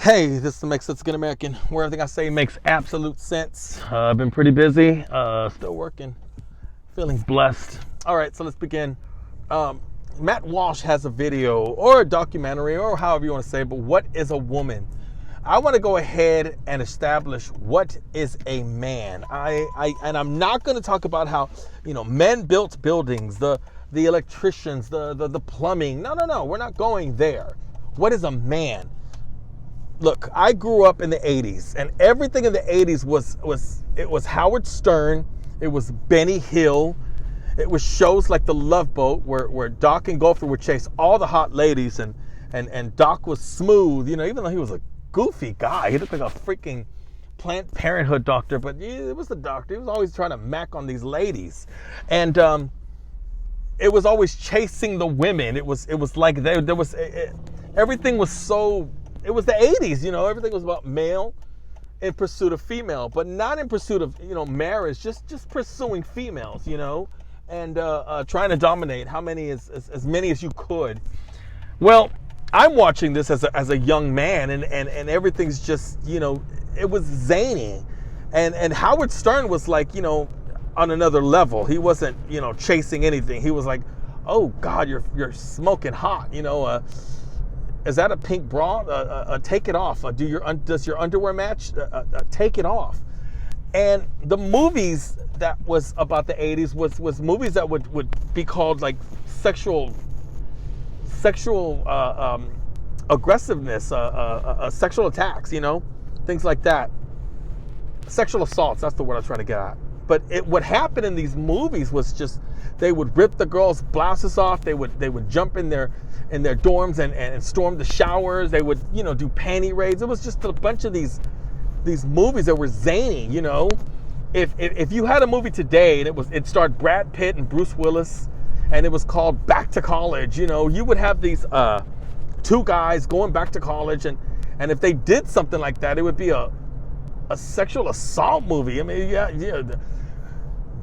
Hey, this is the Make Sense Good American, where everything I say makes absolute sense. I've been pretty busy, still working, feeling blessed. All right, so let's begin. Matt Walsh has a video or a documentary or however you want to say it, but what is a woman? I want to go ahead and establish what is a man. And I'm not going to talk about how, men built buildings, the electricians, the plumbing. No, we're not going there. What is a man? Look, I grew up in the 80s, and everything in the 80s was Howard Stern, it was Benny Hill, it was shows like The Love Boat where Doc and Gopher would chase all the hot ladies, and Doc was smooth, even though he was a goofy guy. He looked like a freaking Planned Parenthood doctor, but it was the doctor. He was always trying to mac on these ladies, and it was always chasing the women. It was like everything was so. It was the 80s, everything was about male in pursuit of female, but not in pursuit of, marriage, just pursuing females, and trying to dominate as many as you could. Well, I'm watching this as a young man, and everything's just, it was zany. And Howard Stern was like, on another level. He wasn't, chasing anything. He was like, oh God, you're smoking hot, Is that a pink bra? Take it off. Does your underwear match? Take it off. And the movies that was about the 80s was movies that would be called like sexual aggressiveness, sexual attacks, things like that. Sexual assaults. That's the word I was trying to get at. But what happened in these movies was just they would rip the girls' blouses off. They would jump in their dorms and storm the showers. They would do panty raids. It was just a bunch of these movies that were zany. If you had a movie today and it starred Brad Pitt and Bruce Willis and it was called Back to College, you would have these two guys going back to college, and if they did something like that, it would be a sexual assault movie. I mean, yeah.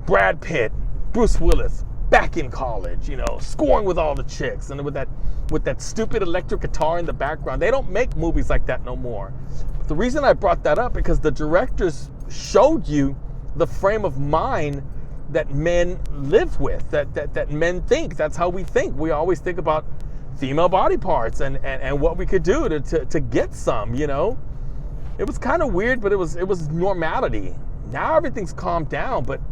Brad Pitt, Bruce Willis, back in college, scoring with all the chicks, and with that stupid electric guitar in the background. They don't make movies like that no more. But the reason I brought that up because the directors showed you the frame of mind that men live with, that men think. That's how we think. We always think about female body parts and what we could do to get some, It was kind of weird, but it was normality. Now everything's calmed down, but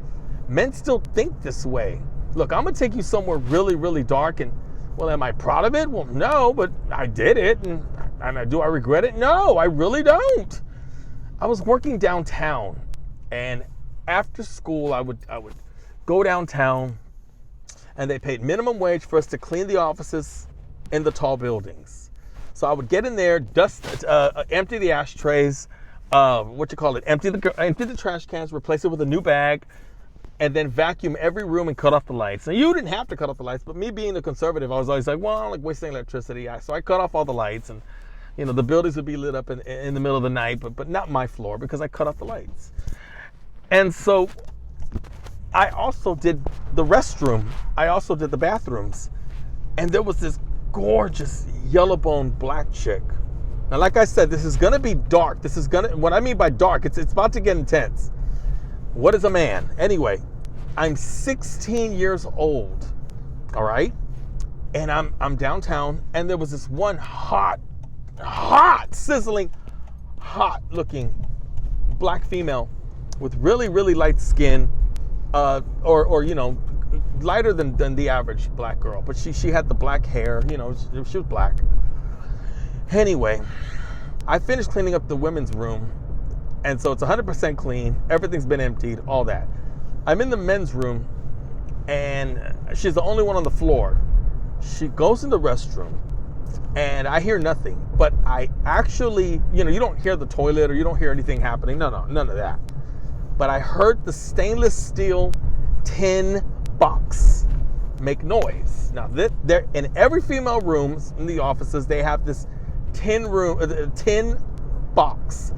men still think this way. Look, I'm going to take you somewhere really, really dark, and, well, am I proud of it? Well, no, but I did it, and do I regret it? No, I really don't. I was working downtown, and after school, I would go downtown, and they paid minimum wage for us to clean the offices in the tall buildings. So I would get in there, empty the ashtrays, empty the trash cans, replace it with a new bag, and then vacuum every room and cut off the lights. Now, you didn't have to cut off the lights, but me being a conservative, I was always like, well, I don't like wasting electricity. So I cut off all the lights, and, the buildings would be lit up in the middle of the night, but not my floor because I cut off the lights. And so I also did the restroom. I also did the bathrooms. And there was this gorgeous yellow-boned black chick. Now, like I said, this is going to be dark. What I mean by dark, it's about to get intense. What is a man? Anyway, I'm 16 years old, all right? And I'm downtown, and there was this one hot, sizzling, hot-looking black female with really, really light skin, or lighter than the average black girl. But she had the black hair, she was black. Anyway, I finished cleaning up the women's room, and so it's 100% clean. Everything's been emptied, all that. I'm in the men's room, and she's the only one on the floor. She goes in the restroom, and I hear nothing. But I actually, you don't hear the toilet or you don't hear anything happening. No, none of that. But I heard the stainless steel tin box make noise. Now, they're in every female room in the offices, they have this tin box.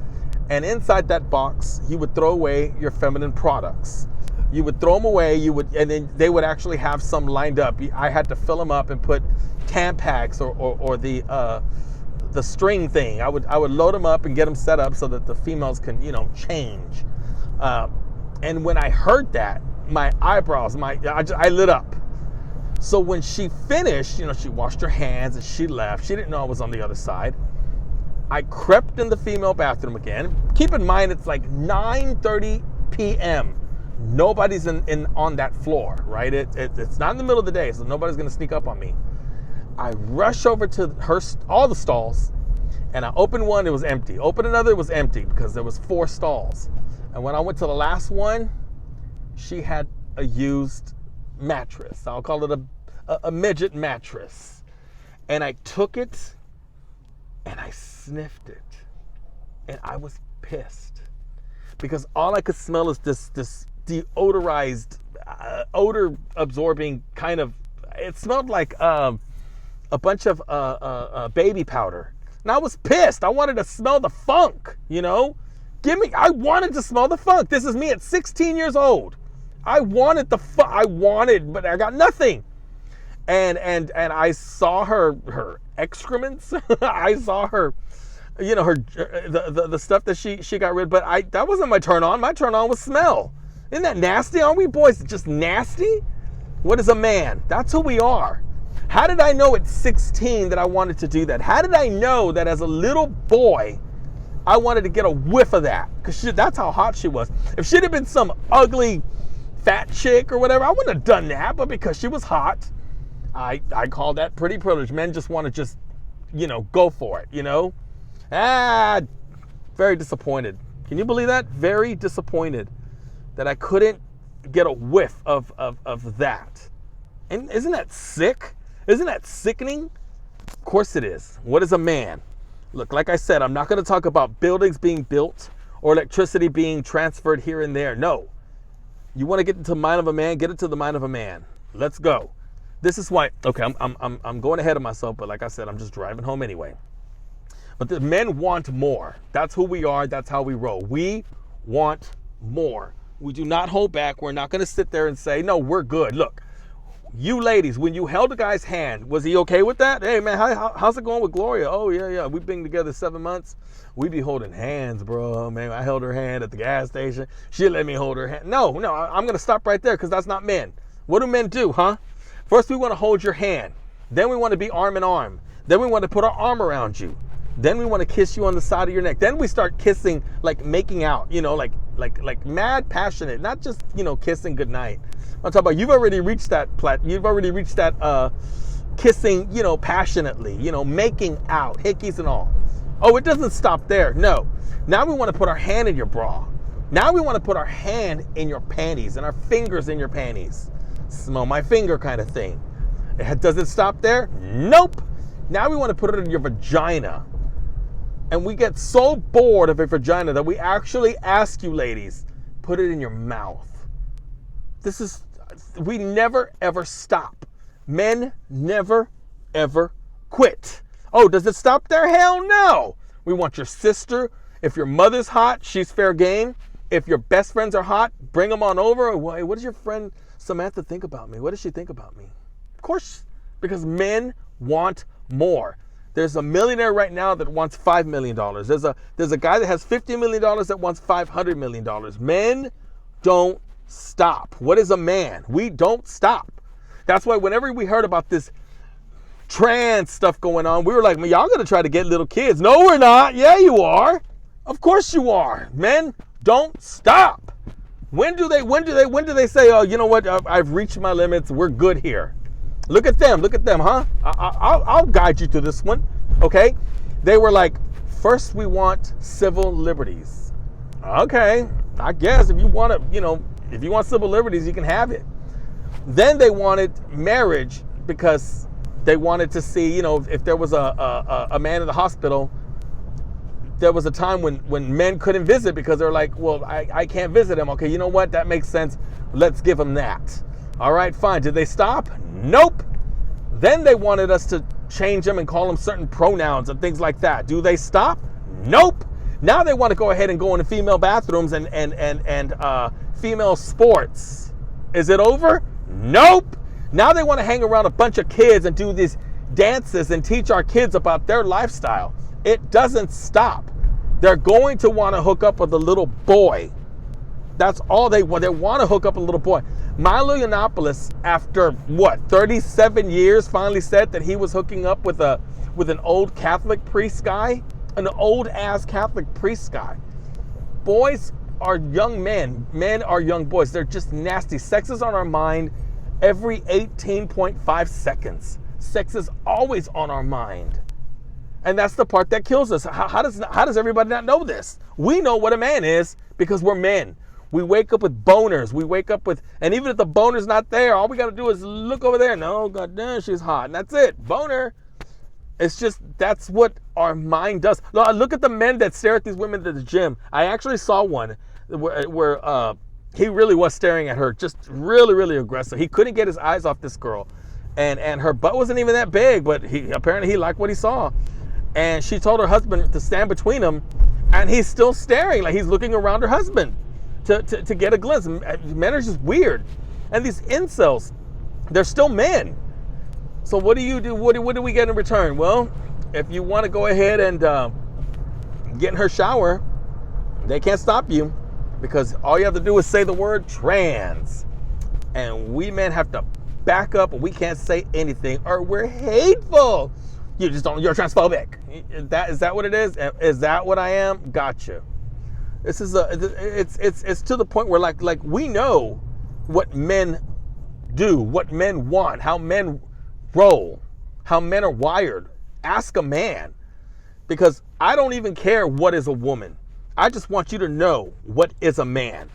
And inside that box, you would throw away your feminine products. You would throw them away, and then they would actually have some lined up. I had to fill them up and put Tampax or the string thing. I would load them up and get them set up so that the females can, change. And when I heard that, my eyebrows, I lit up. So when she finished, she washed her hands and she left. She didn't know I was on the other side. I crept in the female bathroom again. Keep in mind, it's like 9:30 p.m. Nobody's on that floor, right? It's not in the middle of the day, so nobody's gonna sneak up on me. I rush over to all the stalls, and I opened one, it was empty. Opened another, it was empty because there was 4 stalls. And when I went to the last one, she had a used mattress. I'll call it a midget mattress. And I took it and I sniffed it. And I was pissed because all I could smell is this deodorized, odor absorbing kind of, it smelled like a bunch of baby powder. And I was pissed. I wanted to smell the funk, I wanted to smell the funk. This is me at 16 years old. I wanted but I got nothing. And I saw her excrements. I saw her, the stuff that she got rid of. But that wasn't my turn on. My turn on was smell. Isn't that nasty? Aren't we boys just nasty? What is a man? That's who we are. How did I know at 16 that I wanted to do that? How did I know that as a little boy, I wanted to get a whiff of that? Because that's how hot she was. If she'd have been some ugly fat chick or whatever, I wouldn't have done that. But because she was hot, I call that pretty privilege. Men just want to go for it, Very disappointed. Can you believe that? Very disappointed that I couldn't get a whiff of that. And isn't that sick? Isn't that sickening? Of course it is. What is a man? Look, like I said, I'm not going to talk about buildings being built or electricity being transferred here and there. No. You want to get into the mind of a man? Get into the mind of a man. Let's go. This is why. Okay, I'm going ahead of myself, but like I said, I'm just driving home anyway. But the men want more. That's who we are. That's how we roll. We want more. We do not hold back. We're not going to sit there and say, no, we're good. Look. You ladies, when you held a guy's hand, was he okay with that? Hey, man, how's it going with Gloria? Oh, yeah. We've been together 7 months. We be holding hands, bro. Man, I held her hand at the gas station. She let me hold her hand. No, I'm going to stop right there because that's not men. What do men do, huh? First, we want to hold your hand. Then we want to be arm in arm. Then we want to put our arm around you. Then we want to kiss you on the side of your neck. Then we start kissing, like making out, like mad passionate, not just, kissing goodnight. I'm talking about you've already reached that kissing, passionately, making out, hickeys and all. Oh, it doesn't stop there. No. Now we want to put our hand in your bra. Now we want to put our hand in your panties and our fingers in your panties. Smell my finger kind of thing. Does it stop there? Nope. Now we want to put it in your vagina. And we get so bored of a vagina that we actually ask you, ladies, put it in your mouth. We never ever stop. Men never ever quit. Oh, does it stop there? Hell no. We want your sister. If your mother's hot, she's fair game. If your best friends are hot, bring them on over. What does your friend Samantha think about me? What does she think about me? Of course, because men want more. There's a millionaire right now that wants $5 million. There's a guy that has $50 million that wants $500 million. Men don't stop. What is a man? We don't stop. That's why whenever we heard about this trans stuff going on, we were like, man, y'all gonna try to get little kids. No, we're not. Yeah, you are. Of course you are. Men don't stop. When do they say, oh, you know what? I've reached my limits. We're good here. Look at them, huh? I'll guide you through this one, okay? They were like, first we want civil liberties. Okay, I guess if you want civil liberties, you can have it. Then they wanted marriage because they wanted to see, if there was a man in the hospital, there was a time when men couldn't visit because they're like, well, I can't visit him. Okay, you know what? That makes sense. Let's give him that. All right, fine. Did they stop? Nope. Then they wanted us to change them and call them certain pronouns and things like that. Do they stop? Nope. Now they want to go ahead and go into female bathrooms and female sports. Is it over? Nope. Now they want to hang around a bunch of kids and do this dances and teach our kids about their lifestyle. It doesn't stop. They're going to want to hook up with a little boy. That's all they want. They want to hook up with a little boy. Milo Yiannopoulos, after 37 years, finally said that he was hooking up with an old Catholic priest guy, an old ass Catholic priest guy. Boys are young men. Men are young boys. They're just nasty. Sex is on our mind every 18.5 seconds. Sex is always on our mind. And that's the part that kills us. How does everybody not know this? We know what a man is because we're men. We wake up with boners. We wake up with, and even if the boner's not there, all we got to do is look over there. No, goddamn, she's hot. And that's it. Boner. It's just, that's what our mind does. Look at the men that stare at these women at the gym. I actually saw one where he really was staring at her, just really, really aggressive. He couldn't get his eyes off this girl. And her butt wasn't even that big, but apparently he liked what he saw. And she told her husband to stand between them, and he's still staring, like he's looking around her husband to get a glimpse. Men are just weird. And these incels, they're still men. So what do you do? What do we get in return? Well, if you want to go ahead and get in her shower, they can't stop you, because all you have to do is say the word trans. And we men have to back up, and we can't say anything, or we're hateful. You're transphobic. Is that what it is? Is that what I am? Gotcha. This is it's to the point where like we know what men do, what men want, how men roll, how men are wired. Ask a man, because I don't even care what is a woman. I just want you to know what is a man.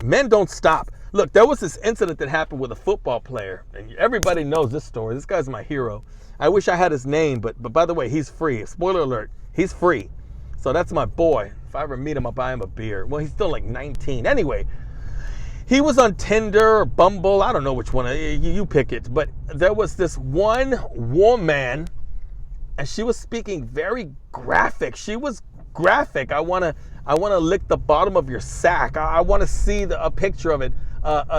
Men don't stop. Look, there was this incident that happened with a football player, and everybody knows this story. This guy's my hero. I wish I had his name, but by the way, he's free. Spoiler alert, he's free. So that's my boy. If I ever meet him, I'll buy him a beer. Well, he's still like 19. Anyway, he was on Tinder or Bumble. I don't know which one. You pick it. But there was this one woman, and she was speaking very graphic. She was graphic. I wanna lick the bottom of your sack. I want to see a picture of it.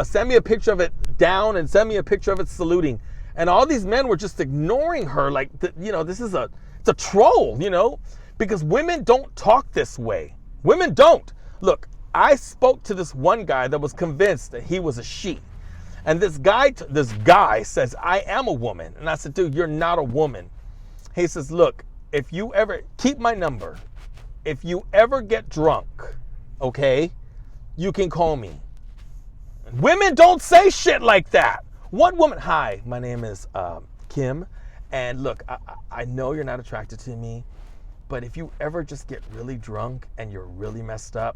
Send me a picture of it down, and send me a picture of it saluting. And all these men were just ignoring her, like, it's a troll, because women don't talk this way. Women don't. Look, I spoke to this one guy that was convinced that he was a she. And this guy says, I am a woman. And I said, dude, you're not a woman. He says, look, if you ever, keep my number. If you ever get drunk, okay, you can call me. Women don't say shit like that. One woman, hi, my name is Kim, and look, I know you're not attracted to me, but if you ever just get really drunk and you're really messed up,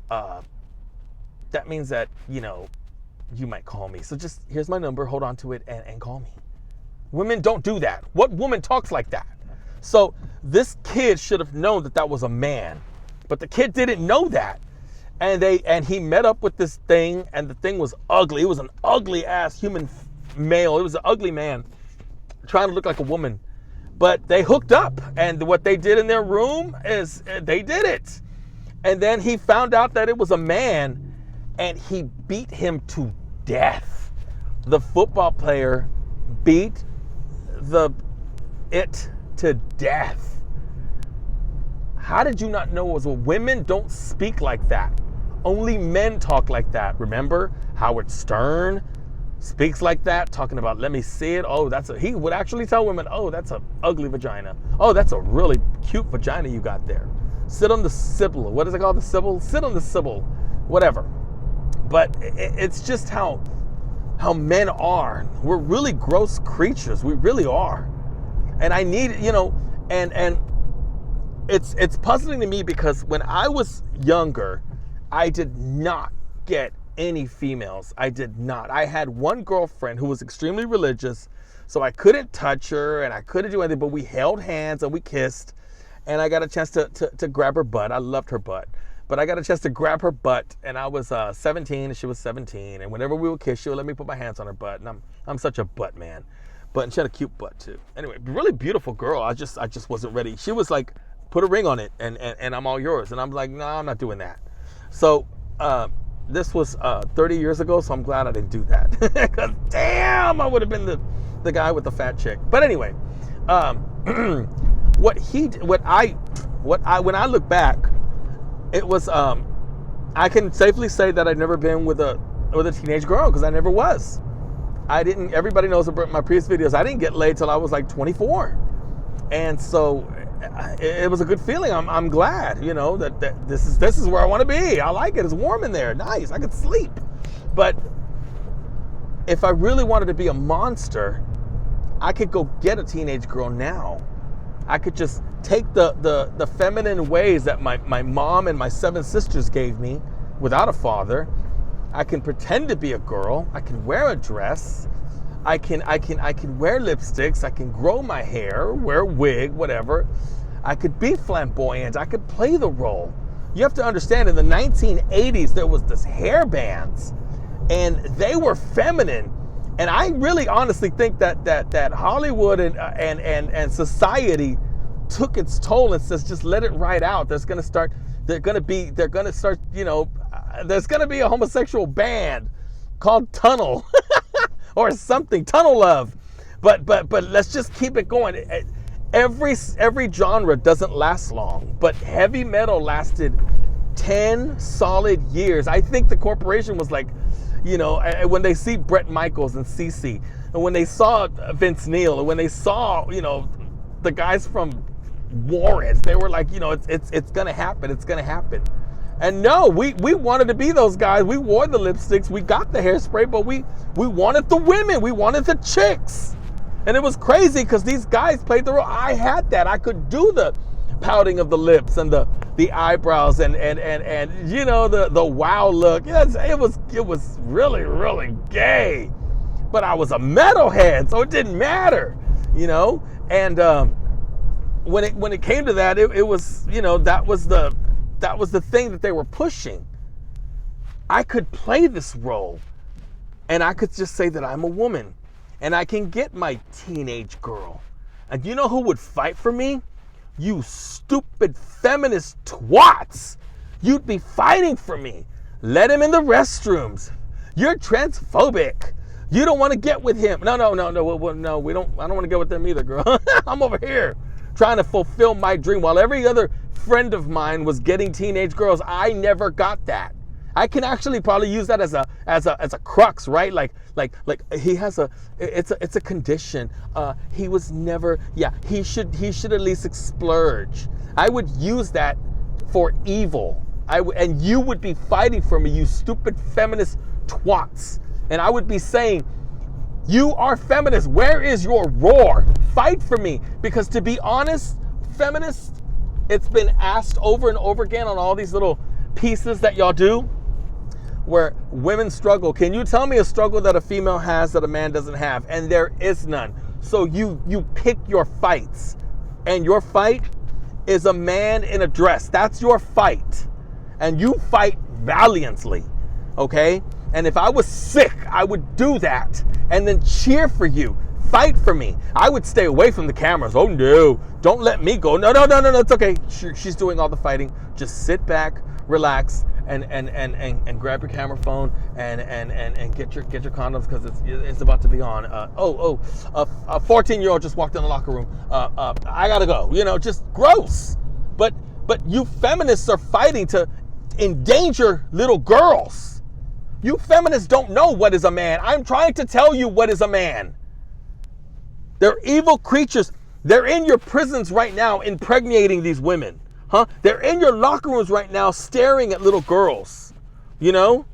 that means that, you might call me. So just, here's my number, hold on to it, and call me. Women don't do that. What woman talks like that? So this kid should have known that was a man, but the kid didn't know that. And he met up with this thing, and the thing was ugly. It was an ugly ass human male. It was an ugly man trying to look like a woman. But they hooked up, and what they did in their room is they did it. And then he found out that it was a man, and he beat him to death. The football player beat it to death. How did you not know it was a women don't speak like that? Only men talk like that. Remember, Howard Stern speaks like that, talking about, let me see it. Oh, he would actually tell women, oh, that's an ugly vagina. Oh, that's a really cute vagina you got there. Sit on the Sybil. What is it called? The Sybil? Sit on the Sybil. Whatever. But it's just how men are. We're really gross creatures. We really are. And I need, and it's puzzling to me, because when I was younger, I did not get any females. I did not. I had one girlfriend who was extremely religious, so I couldn't touch her and I couldn't do anything, but we held hands and we kissed, and I got a chance to grab her butt. I loved her butt, but I got a chance to grab her butt, and I was 17 and she was 17, and whenever we would kiss, she would let me put my hands on her butt, and I'm such a butt man. But she had a cute butt too. Anyway, really beautiful girl. I just wasn't ready. She was like, put a ring on it and I'm all yours. And I'm like, no, I'm not doing that. So this was 30 years ago, so I'm glad I didn't do that. Because damn, I would have been the guy with the fat chick. But anyway, when I look back, it was I can safely say that I've never been with a teenage girl, because I never was. I didn't. Everybody knows about my previous videos. I didn't get laid till I was like 24, and so it was a good feeling. I'm glad, you know, that this is where I want to be. I like it. It's warm in there. Nice. I could sleep. But if I really wanted to be a monster, I could go get a teenage girl now. I could just take the feminine ways that my mom and my 7 sisters gave me without a father. I can pretend to be a girl. I can wear a dress. I can wear lipsticks. I can grow my hair, wear a wig, whatever. I could be flamboyant. I could play the role. You have to understand, in the 1980s, there was this hair bands, and they were feminine. And I really honestly think that Hollywood and society took its toll and says, just let it ride out. There's going to start, you know, there's going to be a homosexual band called Tunnel or something, Tunnel Love. But let's just keep it going. Every genre doesn't last long, but heavy metal lasted 10 solid years. I think the corporation was like, you know, when they see Bret Michaels and CeCe, and when they saw Vince Neil, and when they saw, you know, the guys from Warrants, they were like, you know, it's gonna happen, it's gonna happen. And no, we wanted to be those guys. We wore the lipsticks, we got the hairspray, but we wanted the women, we wanted the chicks. And it was crazy because these guys played the role. I had that. I could do the pouting of the lips and the eyebrows and you know, the wow look. Yes, it was really, really gay. But I was a metalhead, so it didn't matter, you know. And when it came to that, it was, you know, that was the thing that they were pushing. I could play this role, and I could just say that I'm a woman, and I can get my teenage girl. And you know who would fight for me? You stupid feminist twats. You'd be fighting for me. Let him in the restrooms. You're transphobic. You don't want to get with him. No, we don't. I don't want to get with them either, girl. I'm over here trying to fulfill my dream. While every other friend of mine was getting teenage girls, I never got that. I can actually probably use that as a crux, right? Like he has it's a condition. He was never, he should at least splurge. I would use that for evil. And you would be fighting for me, you stupid feminist twats. And I would be saying, you are feminists. Where is your roar? Fight for me. Because to be honest, feminists, it's been asked over and over again on all these little pieces that y'all do, where women struggle. Can you tell me a struggle that a female has that a man doesn't have? And there is none. So you pick your fights. And your fight is a man in a dress. That's your fight. And you fight valiantly. Okay? And if I was sick, I would do that. And then cheer for you. Fight for me. I would stay away from the cameras. Oh no, don't let me go. No, it's okay. She's doing all the fighting. Just sit back, relax, and grab your camera phone and get your condoms, because it's about to be on. A 14-year-old just walked in the locker room. I gotta go. You know, just gross. But you feminists are fighting to endanger little girls. You feminists don't know what is a man. I'm trying to tell you what is a man. They're evil creatures. They're in your prisons right now impregnating these women. Huh? They're in your locker rooms right now staring at little girls. You know?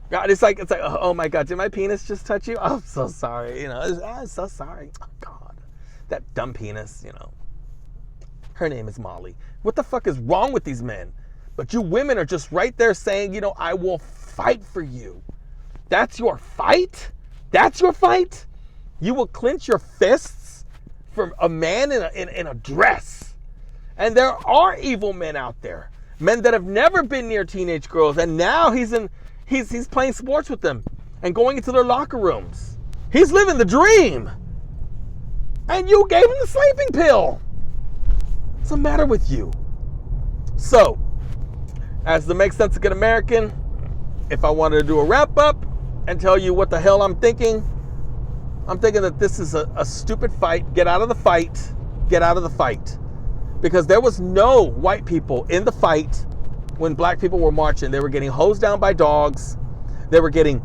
God, it's like, oh my God, did my penis just touch you? I'm so sorry. You know, I'm so sorry. Oh God, that dumb penis, you know. Her name is Molly. What the fuck is wrong with these men? But you women are just right there saying, you know, I will fight for you. That's your fight? That's your fight? You will clench your fists for a man in a dress. And there are evil men out there. Men that have never been near teenage girls, and now he's playing sports with them and going into their locker rooms. He's living the dream. And you gave him the sleeping pill. What's the matter with you? So, as the Make Sense Again American, if I wanted to do a wrap up and tell you what the hell I'm thinking, I'm thinking that this is a stupid fight. Get out of the fight. Get out of the fight. Because there was no white people in the fight when black people were marching. They were getting hosed down by dogs. They were getting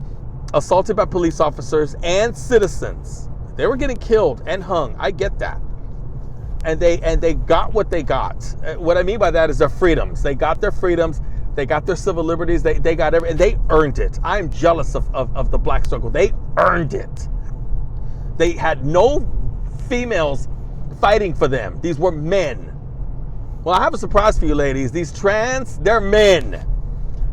assaulted by police officers and citizens. They were getting killed and hung. I get that. And they got what they got. What I mean by that is their freedoms. They got their freedoms. They got their civil liberties. They got everything. And they earned it. I'm jealous of the black struggle. They earned it. They had no females fighting for them. These were men. Well, I have a surprise for you ladies. These trans, they're men.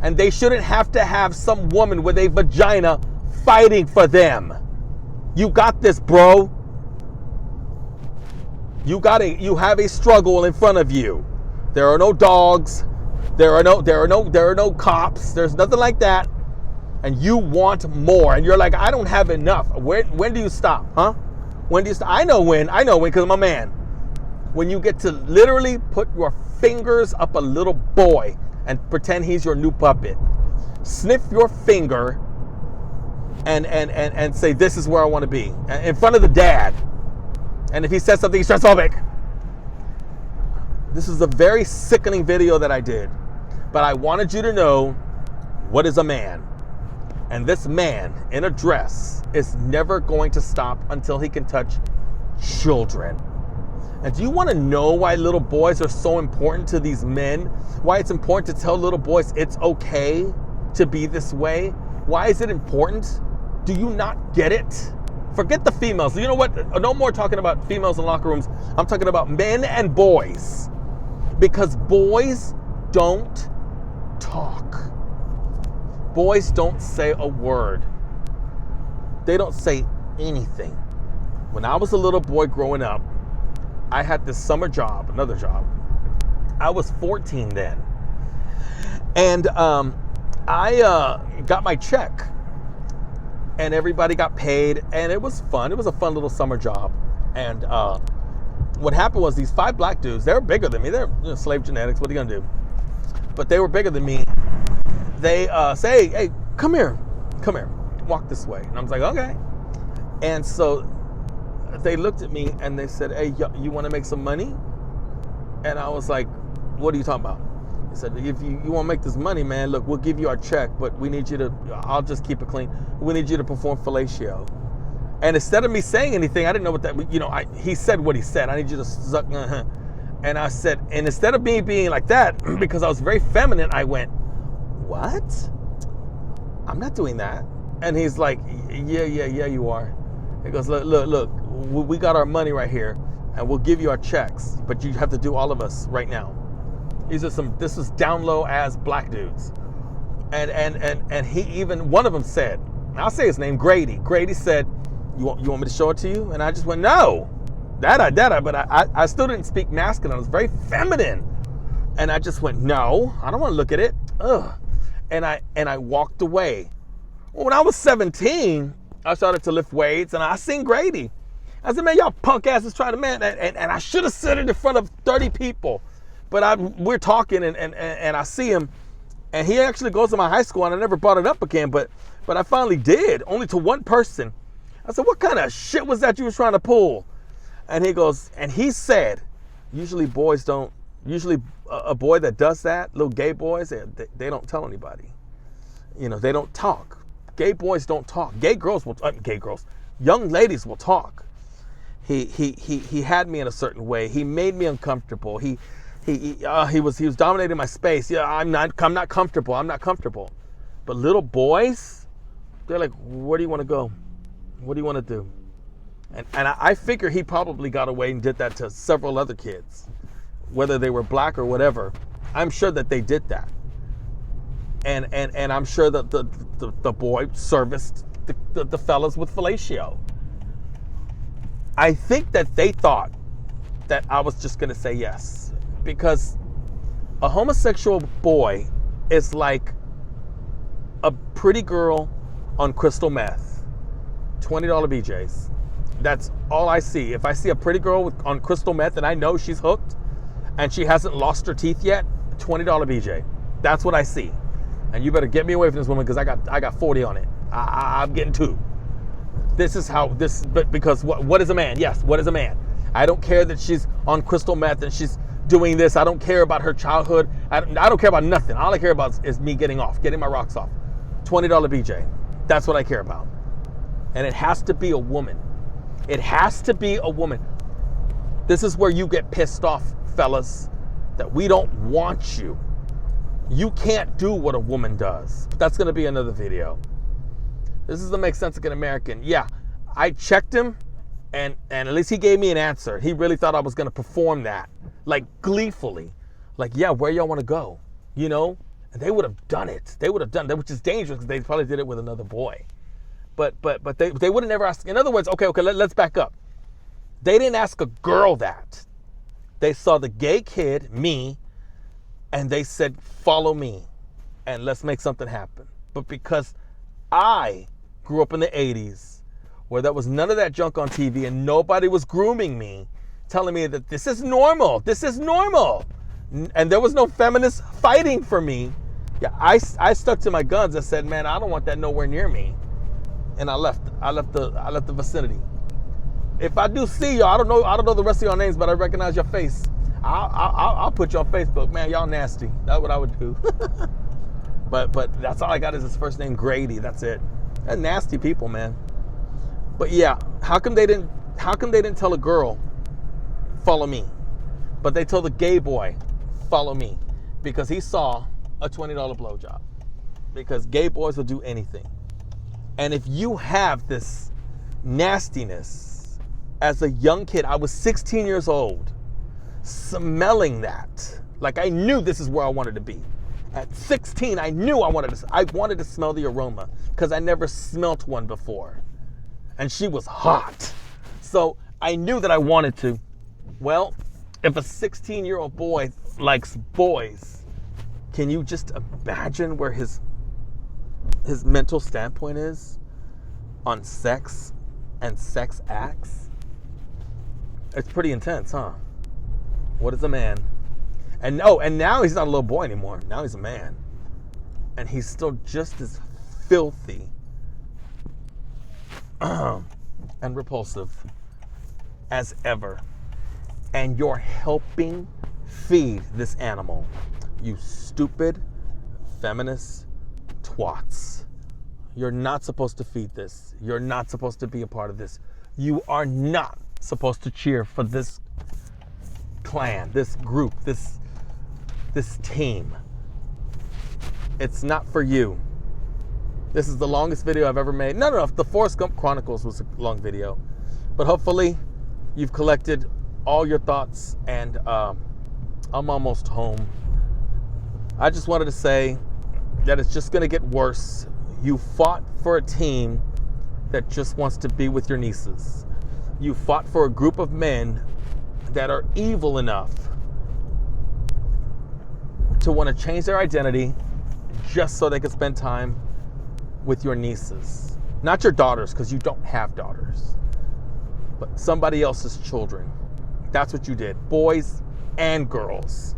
And they shouldn't have to have some woman with a vagina fighting for them. You got this, bro. You have a struggle in front of you. There are no dogs. There are no cops. There's nothing like that. And you want more. And you're like, I don't have enough. When do you stop, huh? When do you stop? I know when because I'm a man. When you get to literally put your fingers up a little boy and pretend he's your new puppet. Sniff your finger and say, this is where I want to be. In front of the dad. And if he says something, he's transphobic. This is a very sickening video that I did. But I wanted you to know what is a man. And this man in a dress is never going to stop until he can touch children. And do you want to know why little boys are so important to these men? Why it's important to tell little boys it's okay to be this way? Why is it important? Do you not get it? Forget the females. You know what? No more talking about females in locker rooms. I'm talking about men and boys. Because boys don't talk. Boys don't say a word. They don't say anything. When I was a little boy growing up, I had this summer job, another job. I was 14 then. And I got my check. And everybody got paid. And it was fun. It was a fun little summer job. And what happened was these 5 black dudes, they were bigger than me. They're slave genetics. What are you going to do? But they were bigger than me. They say, hey, come here, walk this way. And I was like, okay. And so they looked at me and they said, hey, you want to make some money? And I was like, what are you talking about? He said, if you want to make this money, man, look, we'll give you our check, but we need you to, I'll just keep it clean. We need you to perform fellatio. And instead of me saying anything, I didn't know what that, he said what he said. I need you to suck, And I said, and instead of me being like that, because I was very feminine, I went, what? I'm not doing that. And he's like, yeah, you are. He goes, look, we got our money right here, and we'll give you our checks, but you have to do all of us right now. This was down low ass black dudes. And he even, one of them said, I'll say his name, Grady. Grady said, you want me to show it to you? And I just went, no. But I still didn't speak masculine. I was very feminine. And I just went, no, I don't want to look at it. Ugh. And I walked away. Well, when I was 17, I started to lift weights, and I seen Grady. I said, man, y'all punk asses trying to, man. And I should have said it in front of 30 people. But we're talking, and I see him, and he actually goes to my high school, and I never brought it up again, but I finally did, only to one person. I said, what kind of shit was that you was trying to pull? And he goes, and he said, usually a boy that does that, little gay boys, they don't tell anybody. They don't talk. Gay boys don't talk. Young ladies will talk. He had me in a certain way. He made me uncomfortable. He was dominating my space. Yeah, I'm not comfortable. I'm not comfortable. But little boys, they're like, where do you want to go? What do you want to do? And I figure he probably got away and did that to several other kids, whether they were black or whatever. I'm sure that they did that. And I'm sure that the boy serviced the fellas with fellatio. I think that they thought that I was just going to say yes, because a homosexual boy is like a pretty girl on crystal meth, $20 BJs. That's all I see. If I see a pretty girl on crystal meth and I know she's hooked and she hasn't lost her teeth yet, $20 BJ. That's what I see. And you better get me away from this woman, because I got 40 on it. I'm getting 2. This is how this, but because what is a man? Yes, what is a man? I don't care that she's on crystal meth and she's doing this. I don't care about her childhood. I don't care about nothing. All I care about is me getting my rocks off. $20 BJ. That's what I care about. And it has to be a woman. It has to be a woman. This is where you get pissed off, fellas, that we don't want you. You can't do what a woman does. But that's going to be another video. This is the Make Sense Again American. Yeah, I checked him, and at least he gave me an answer. He really thought I was going to perform that, like gleefully. Like, yeah, where y'all want to go? You know? And they would have done it. They would have done that, which is dangerous because they probably did it with another boy. But they would have never asked. In other words, okay, let's back up. They didn't ask a girl that. They saw the gay kid, me, and they said, follow me, and let's make something happen. But because I grew up in the 80s, where there was none of that junk on TV and nobody was grooming me, telling me that this is normal, and there was no feminist fighting for me, yeah, I stuck to my guns. I said, man, I don't want that nowhere near me. And I left the vicinity. If I do see y'all, I don't know the rest of y'all names, but I recognize your face. I'll put you on Facebook, man. Y'all nasty. That's what I would do. but that's all I got is his first name, Grady. That's it. They're nasty people, man. But yeah, how come they didn't tell a girl, follow me, but they told the gay boy, follow me, because he saw a $20 blowjob. Because gay boys will do anything. And if you have this nastiness as a young kid, I was 16 years old, smelling that. Like I knew this is where I wanted to be. At 16, I knew I wanted to smell the aroma because I never smelt one before. And she was hot. So I knew that I wanted to. Well, if a 16-year-old boy likes boys, can you just imagine where his mental standpoint is on sex and sex acts? It's pretty intense, huh? What is a man? And now he's not a little boy anymore. Now he's a man. And he's still just as filthy and repulsive as ever. And you're helping feed this animal. You stupid feminist twats. You're not supposed to feed this. You're not supposed to be a part of this. You are not supposed to cheer for this clan, this group, this team. It's not for you. This is the longest video I've ever made. No, the Forrest Gump Chronicles was a long video. But hopefully you've collected all your thoughts, and I'm almost home. I just wanted to say that it's just going to get worse. You fought for a team that just wants to be with your nieces. You fought for a group of men that are evil enough to want to change their identity just so they can spend time with your nieces. Not your daughters, because you don't have daughters, but somebody else's children. That's what you did, boys and girls.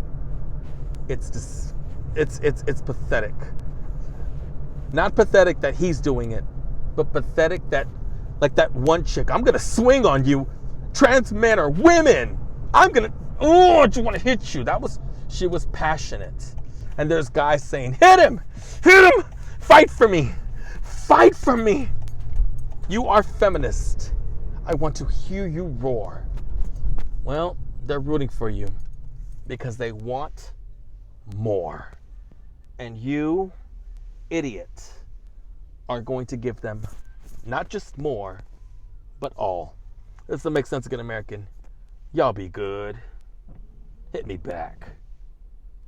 It's pathetic. Not pathetic that he's doing it, but pathetic that, like that one chick, I'm gonna swing on you, trans men or women. I just want to hit you. She was passionate. And there's guys saying, hit him, fight for me, fight for me. You are feminist. I want to hear you roar. Well, they're rooting for you because they want more. And you, idiot, are going to give them not just more, but all. This will Make Sense Again American. Y'all be good. Hit me back.